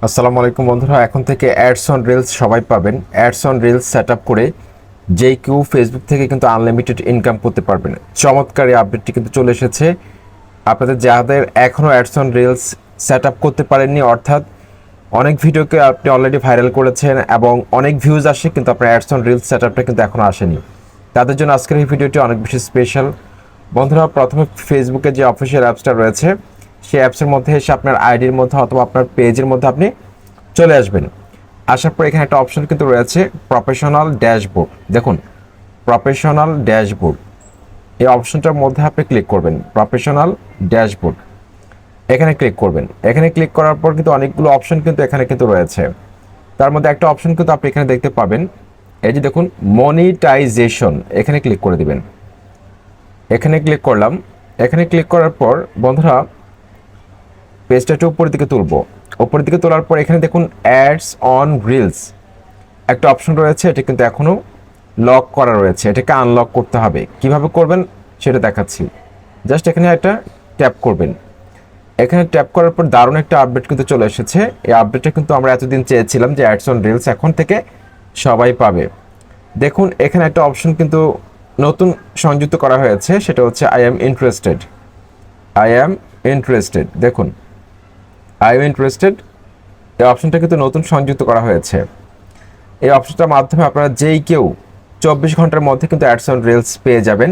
আসসালামু আলাইকুম বন্ধুরা, এখন থেকে অ্যাডস অন রিলস সবাই পাবেন। Ads on reels set up করে যে কেউ ফেসবুক থেকে কিন্তু আনলিমিটেড ইনকাম করতে পারবেন। চমৎকার এই আপডেটটি কিন্তু চলে এসেছে আপনাদের যাদের এখনও ads on reels set up করতে পারেননি, অর্থাৎ অনেক ভিডিওকে আপনি অলরেডি ভাইরাল করেছেন এবং অনেক ভিউজ আসে, কিন্তু আপনার অ্যাডস অন রিলস সেট আপটা কিন্তু এখনও আসেনি। তাদের জন্য আজকের এই ভিডিওটি অনেক বেশি স্পেশাল। বন্ধুরা, প্রথমে ফেসবুকে যে অফিসিয়াল অ্যাপসটা রয়েছে সেই অ্যাপসের মধ্যে এসে আপনার আইডির মধ্যে অথবা আপনার পেজের মধ্যে আপনি চলে আসবেন। আসার পর এখানে একটা অপশন কিন্তু রয়েছে প্রফেশনাল ড্যাশবোর্ড। দেখুন, প্রফেশনাল ড্যাশবোর্ড এই অপশনটার মধ্যে আপনি ক্লিক করবেন। প্রফেশনাল ড্যাশবোর্ড এখানে ক্লিক করবেন। এখানে ক্লিক করার পর কিন্তু অনেকগুলো অপশন কিন্তু এখানে কিন্তু রয়েছে। তার মধ্যে একটা অপশন কিন্তু আপনি এখানে দেখতে পাবেন, এই যে দেখুন মনিটাইজেশন, এখানে ক্লিক করে দিবেন। এখানে ক্লিক করলাম। এখানে ক্লিক করার পর বন্ধুরা পেজটা একটু উপরের দিকে তুলবো। উপরের দিকে তোলার পর এখানে দেখুন অ্যাডস অন রিলস একটা অপশন রয়েছে, এটা কিন্তু এখনও লক করা রয়েছে, এটাকে আনলক করতে হবে। কিভাবে করবেন সেটা দেখাচ্ছি। জাস্ট এখানে একটা ট্যাপ করবেন। এখানে ট্যাপ করার পর দারুণ একটা আপডেট কিন্তু চলে এসেছে। এই আপডেটটা কিন্তু আমরা এতদিন চেয়েছিলাম যে অ্যাডস অন রিলস এখন থেকে সবাই পাবে। দেখুন এখানে একটা অপশন কিন্তু নতুন সংযুক্ত করা হয়েছে, সেটা হচ্ছে I am interested. I am interested, দেখুন আই এম ইন্টারেস্টেড এই অপশনটা কিন্তু নতুন সংযুক্ত করা হয়েছে। এই অপশনটার মাধ্যমে আপনারা যেই কেউ 24 ঘন্টার মধ্যে কিন্তু অ্যাডস অন রিলস পেয়ে যাবেন।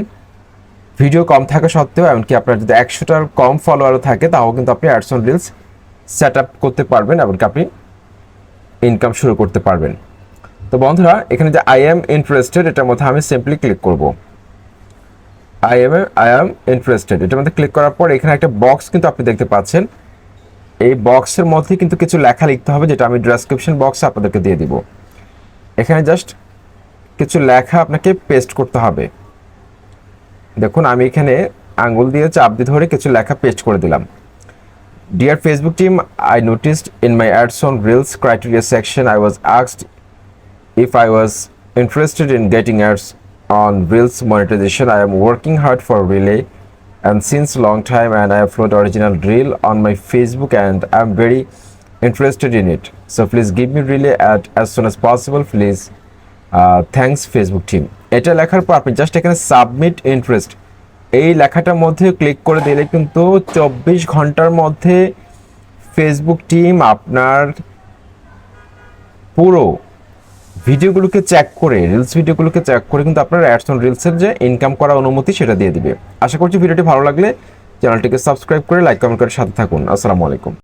ভিডিও কম থাকা সত্ত্বেও, এমনকি আপনার যদি 100টার কম ফলোয়ারও থাকে তাও কিন্তু আপনি ads on reels set up করতে পারবেন, এমনকি আপনি ইনকাম শুরু করতে পারবেন। তো বন্ধুরা, এখানে যে আই এম ইন্টারেস্টেড এটার মধ্যে আমি সিম্পলি ক্লিক করব। আই এম ইন্টারেস্টেড এটার মধ্যে ক্লিক করার পর এখানে একটা বক্স কিন্তু আপনি দেখতে পাচ্ছেন। এই বক্সের মধ্যে কিন্তু কিছু লেখা লিখতে হবে, যেটা আমি ডেসক্রিপশন বক্সে আপনাদেরকে দিয়ে দিব। এখানে জাস্ট কিছু লেখা আপনাকে পেস্ট করতে হবে। দেখুন আমি এখানে আঙ্গুল দিয়ে চাপ দিয়ে ধরে কিছু লেখা পেস্ট করে দিলাম। Dear Facebook team, I noticed in my ads on reels criteria section I was asked if I was interested in getting ads on Reels monetization. I am working hard for Relay and since long time, and I upload original reel on my Facebook and I'm very interested in it. So please give me Relay ad as soon as possible, please. Thanks Facebook team. এটা লেখার পর আপনি just এখানে submit interest এই লেখাটার মধ্যে click করে দিলে কিন্তু 24 ঘন্টার মধ্যে ফেসবুক টিম আপনার পুরো ভিডিওগুলোকে চেক করে, রিলস ভিডিওগুলোকে চেক করে কিন্তু আপনার অ্যাডস অন রিলসের যে ইনকাম করার অনুমতি সেটা দিয়ে দিবে। আশা করছি ভিডিওটি ভালো লাগলে চ্যানেলটিকে সাবস্ক্রাইব করে লাইক কমেন্ট করে সাথে থাকুন। আসসালামু আলাইকুম।